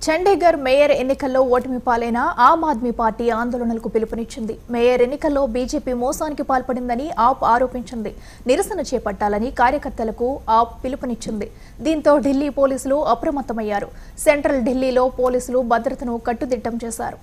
Chandigarh mayor ఎన్నికల్లో ఓటమి పాలైన ఆమ్ ఆద్మీ పార్టీ ఆందోళనలకు పిలుపునిచ్చింది. మేయర్ ఎన్నికల్లో బీజేపీ మోసానికి పాల్పడిందని ఆప్ ఆరోపించింది. నిరసన చేపట్టాలని కార్యకర్తలకు ఆప్ పిలుపునిచ్చింది. దీంతో ఢిల్లీ పోలీసులు అప్రమత్తమయ్యారు. సెంట్రల్ ఢిల్లీలో పోలీసులు భద్రతను కట్టుదిట్టం చేశారు.